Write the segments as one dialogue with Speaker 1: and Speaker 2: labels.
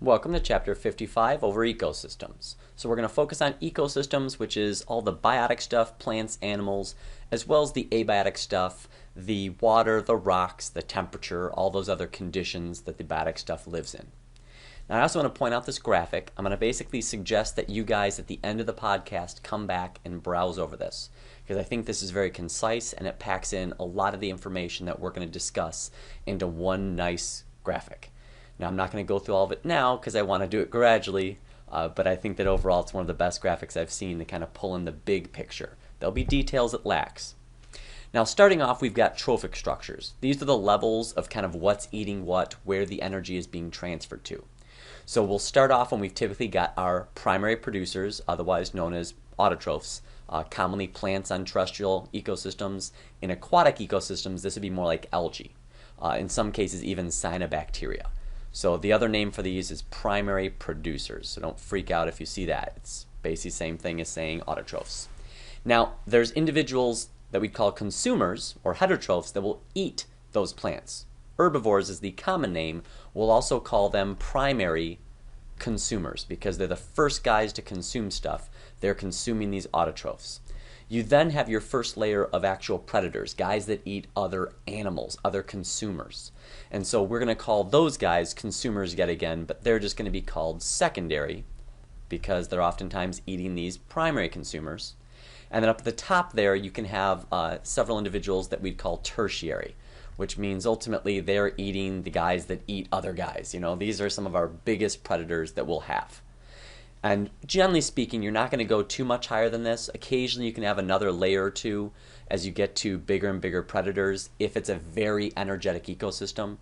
Speaker 1: Welcome to Chapter 55 over ecosystems. So we're going to focus on ecosystems, which is all the biotic stuff, plants, animals, as well as the abiotic stuff, the water, the rocks, the temperature, all those other conditions that the biotic stuff lives in. Now I also want to point out this graphic. I'm going to basically suggest that you guys at the end of the podcast come back and browse over this, because I think this is very concise and it packs in a lot of the information that we're going to discuss into one nice graphic. Now, I'm not going to go through all of it now because I want to do it gradually, but I think that overall it's one of the best graphics I've seen to kind of pull in the big picture. There'll be details it lacks. Now, starting off, we've got trophic structures. These are the levels of kind of what's eating what, where the energy is being transferred to. So we'll start off when we've typically got our primary producers, otherwise known as autotrophs, commonly plants on terrestrial ecosystems. In aquatic ecosystems, this would be more like algae. In some cases, even cyanobacteria. So the other name for these is primary producers. So don't freak out if you see that. It's basically the same thing as saying autotrophs. Now, there's individuals that we call consumers or heterotrophs that will eat those plants. Herbivores is the common name. We'll also call them primary consumers because they're the first guys to consume stuff. They're consuming these autotrophs. You then have your first layer of actual predators, guys that eat other animals, other consumers. And so we're going to call those guys consumers yet again, but they're just going to be called secondary because they're oftentimes eating these primary consumers. And then up at the top there, you can have several individuals that we'd call tertiary, which means ultimately they're eating the guys that eat other guys. You know, these are some of our biggest predators that we'll have. And generally speaking, you're not going to go too much higher than this. Occasionally you can have another layer or two as you get to bigger and bigger predators if it's a very energetic ecosystem.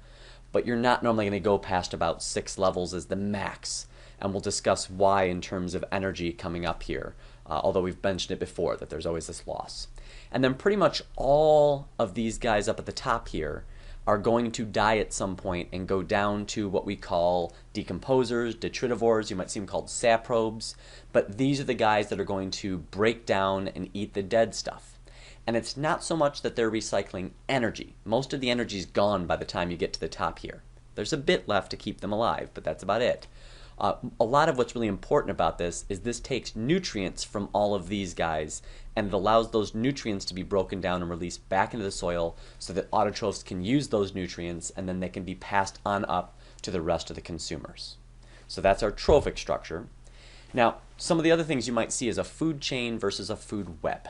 Speaker 1: But you're not normally going to go past about 6 levels as the max. And we'll discuss why in terms of energy coming up here, although we've mentioned it before that there's always this loss. And then pretty much all of these guys up at the top here are going to die at some point and go down to what we call decomposers, detritivores. You might see them called saprobes. But these are the guys that are going to break down and eat the dead stuff. And it's not so much that they're recycling energy. Most of the energy is gone by the time you get to the top here. There's a bit left to keep them alive, but that's about it. A lot of what's really important about this is this takes nutrients from all of these guys and it allows those nutrients to be broken down and released back into the soil so that autotrophs can use those nutrients and then they can be passed on up to the rest of the consumers. So that's our trophic structure. Now, some of the other things you might see is a food chain versus a food web.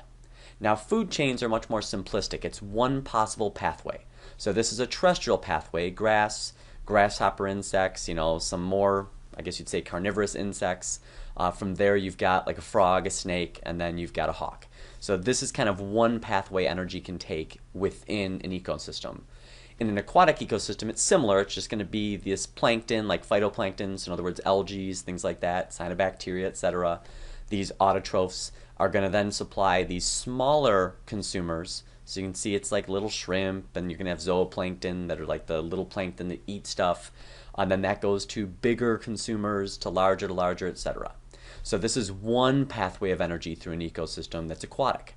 Speaker 1: Now, food chains are much more simplistic. It's one possible pathway. So this is a terrestrial pathway, grass, grasshopper insects, some more, I guess you'd say carnivorous insects. From there you've got like a frog, a snake, and then you've got a hawk. So this is kind of one pathway energy can take within an ecosystem. In an aquatic ecosystem, it's similar. It's just going to be this plankton, like phytoplankton, so in other words, algae, things like that, cyanobacteria, etc. These autotrophs are going to then supply these smaller consumers. So you can see it's like little shrimp, and you're going to have zooplankton that are like the little plankton that eat stuff. And then that goes to bigger consumers, to larger, etc. So this is one pathway of energy through an ecosystem that's aquatic.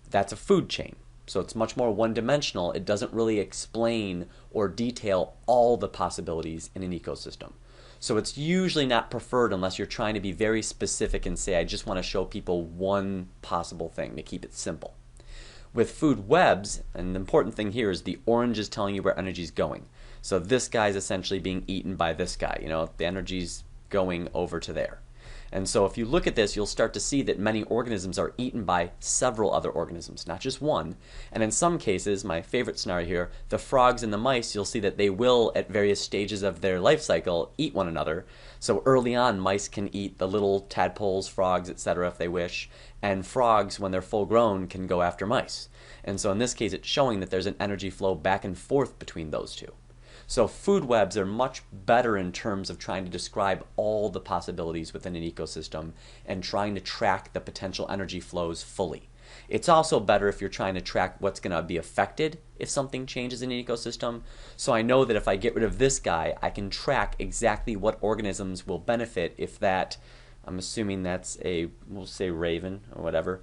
Speaker 1: That's a food chain. So it's much more one-dimensional. It doesn't really explain or detail all the possibilities in an ecosystem. So it's usually not preferred unless you're trying to be very specific and say, I just want to show people one possible thing to keep it simple. With food webs, and the important thing here is the orange is telling you where energy is going. So this guy is essentially being eaten by this guy. The energy's going over to there. And so if you look at this, you'll start to see that many organisms are eaten by several other organisms, not just one. And in some cases, my favorite scenario here, the frogs and the mice, you'll see that they will, at various stages of their life cycle, eat one another. So early on, mice can eat the little tadpoles, frogs, etc. if they wish. And frogs, when they're full grown, can go after mice. And so in this case, it's showing that there's an energy flow back and forth between those two. So food webs are much better in terms of trying to describe all the possibilities within an ecosystem and trying to track the potential energy flows fully. It's also better if you're trying to track what's going to be affected if something changes in an ecosystem. So I know that if I get rid of this guy, I can track exactly what organisms will benefit if that, I'm assuming that's we'll say raven or whatever,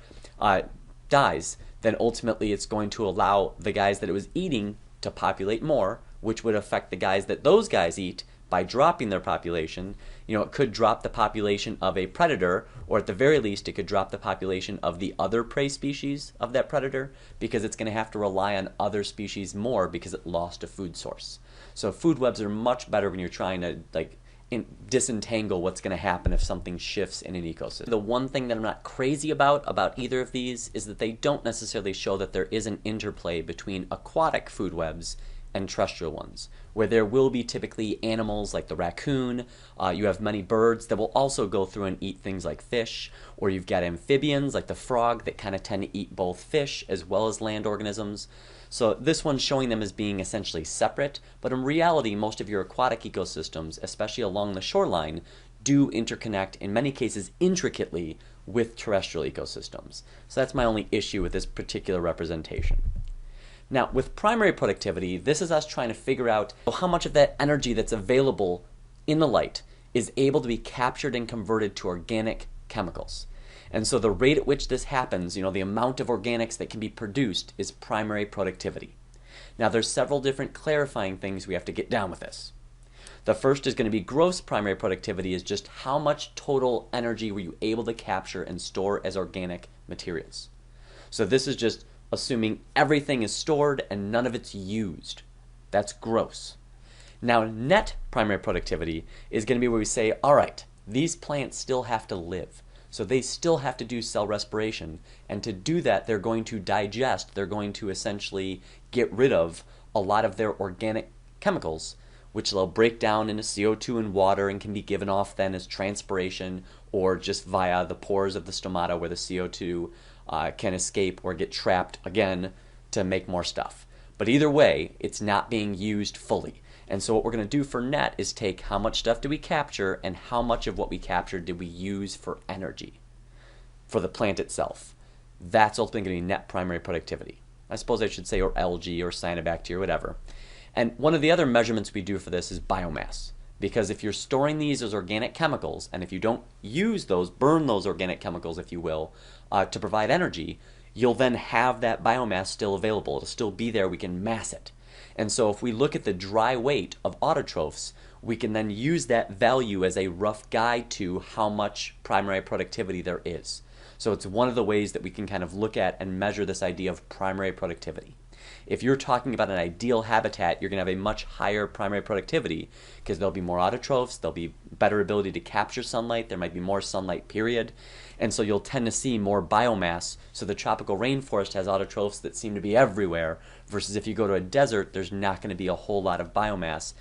Speaker 1: dies. Then ultimately it's going to allow the guys that it was eating to populate more, which would affect the guys that those guys eat by by dropping their population, it could drop the population of a predator, or at the very least, it could drop the population of the other prey species of that predator, because it's going to have to rely on other species more because it lost a food source. So food webs are much better when you're trying to disentangle what's going to happen if something shifts in an ecosystem. The one thing that I'm not crazy about either of these is that they don't necessarily show that there is an interplay between aquatic food webs and terrestrial ones, where there will be typically animals like the raccoon, you have many birds that will also go through and eat things like fish, or you've got amphibians like the frog that kind of tend to eat both fish as well as land organisms. So this one's showing them as being essentially separate, but in reality most of your aquatic ecosystems, especially along the shoreline, do interconnect, in many cases intricately, with terrestrial ecosystems. So that's my only issue with this particular representation. Now, with primary productivity, this is us trying to figure out how much of that energy that's available in the light is able to be captured and converted to organic chemicals. And so the rate at which this happens, the amount of organics that can be produced, is primary productivity. Now, there's several different clarifying things we have to get down with this. The first is going to be gross primary productivity, is just how much total energy were you able to capture and store as organic materials. So this is just assuming everything is stored and none of it's used. That's gross. Now, net primary productivity is going to be where we say, all right, these plants still have to live. So they still have to do cell respiration. And to do that, they're going to digest, they're going to essentially get rid of a lot of their organic chemicals, which they'll break down into CO2 and water and can be given off then as transpiration or just via the pores of the stomata where the CO2 can escape or get trapped again to make more stuff. But either way, it's not being used fully. And so what we're going to do for net is take how much stuff did we capture and how much of what we captured did we use for energy for the plant itself. That's ultimately going to be net primary productivity. I suppose I should say, or algae or cyanobacteria, whatever. And one of the other measurements we do for this is biomass. Because if you're storing these as organic chemicals, and if you don't use those, burn those organic chemicals, if you will, to provide energy, you'll then have that biomass still available. It'll still be there. We can mass it. And so if we look at the dry weight of autotrophs, we can then use that value as a rough guide to how much primary productivity there is. So it's one of the ways that we can kind of look at and measure this idea of primary productivity. If you're talking about an ideal habitat, you're going to have a much higher primary productivity because there'll be more autotrophs, there'll be better ability to capture sunlight, there might be more sunlight, period. And so you'll tend to see more biomass. So the tropical rainforest has autotrophs that seem to be everywhere, versus if you go to a desert, there's not going to be a whole lot of biomass.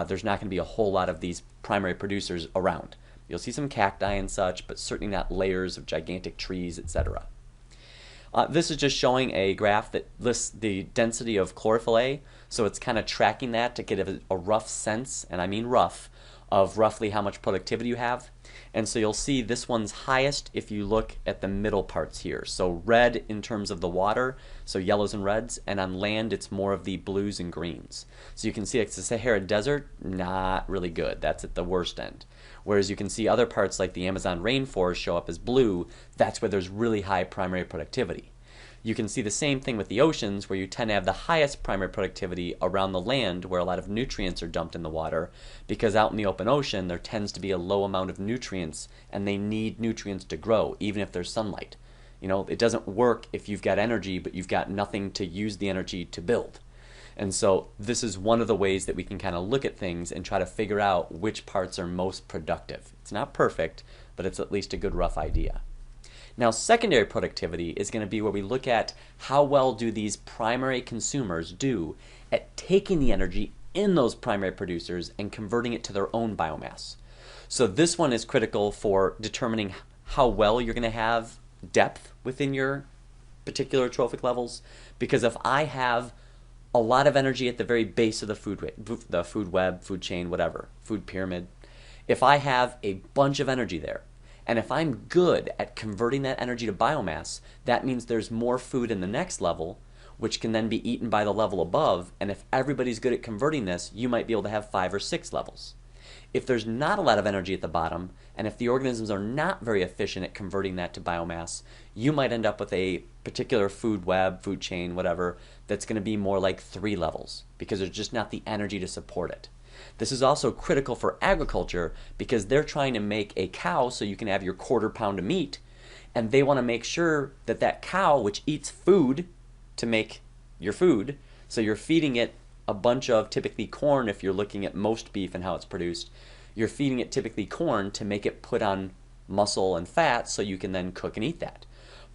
Speaker 1: There's not going to be a whole lot of these primary producers around. You'll see some cacti and such, but certainly not layers of gigantic trees, etc. This is just showing a graph that lists the density of chlorophyll A, so it's kind of tracking that to get a rough sense, and I mean rough, of roughly how much productivity you have. And so you'll see this one's highest if you look at the middle parts here. So red in terms of the water, so yellows and reds, and on land it's more of the blues and greens. So you can see it's the Sahara Desert, not really good. That's at the worst end. Whereas you can see other parts like the Amazon rainforest show up as blue. That's where there's really high primary productivity. You can see the same thing with the oceans, where you tend to have the highest primary productivity around the land where a lot of nutrients are dumped in the water, because out in the open ocean there tends to be a low amount of nutrients and they need nutrients to grow even if there's sunlight. It doesn't work if you've got energy but you've got nothing to use the energy to build. And so this is one of the ways that we can kind of look at things and try to figure out which parts are most productive. It's not perfect, but it's at least a good rough idea. Now, secondary productivity is going to be where we look at how well do these primary consumers do at taking the energy in those primary producers and converting it to their own biomass. So this one is critical for determining how well you're going to have depth within your particular trophic levels, because if I have a lot of energy at the very base of the food web, food chain, whatever, food pyramid, if I have a bunch of energy there, and if I'm good at converting that energy to biomass, that means there's more food in the next level, which can then be eaten by the level above. And if everybody's good at converting this, you might be able to have 5 or 6 levels. If there's not a lot of energy at the bottom, and if the organisms are not very efficient at converting that to biomass, you might end up with a particular food web, food chain, whatever, that's going to be more like 3 levels, because there's just not the energy to support it. This is also critical for agriculture because they're trying to make a cow so you can have your quarter pound of meat, and they want to make sure that that cow, which eats food to make your food, so you're feeding it a bunch of typically corn if you're looking at most beef and how it's produced, you're feeding it typically corn to make it put on muscle and fat so you can then cook and eat that.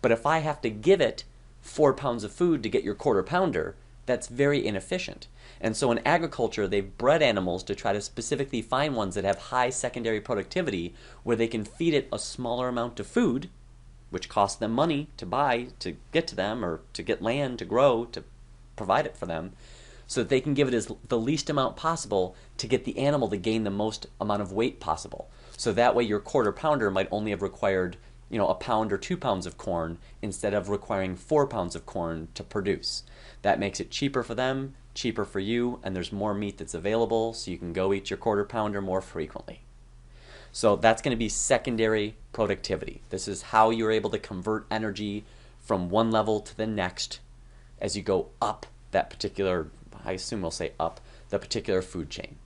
Speaker 1: But if I have to give it 4 pounds of food to get your quarter pounder, that's very inefficient. And so in agriculture, they've bred animals to try to specifically find ones that have high secondary productivity where they can feed it a smaller amount of food, which costs them money to buy, to get to them, or to get land to grow, to provide it for them, so that they can give it as the least amount possible to get the animal to gain the most amount of weight possible. So that way your quarter pounder might only have required, a pound or 2 pounds of corn instead of requiring 4 pounds of corn to produce. That makes it cheaper for them, cheaper for you, and there's more meat that's available so you can go eat your quarter pounder more frequently. So that's going to be secondary productivity. This is how you're able to convert energy from one level to the next as you go up that particular, I assume we'll say up, the particular food chain.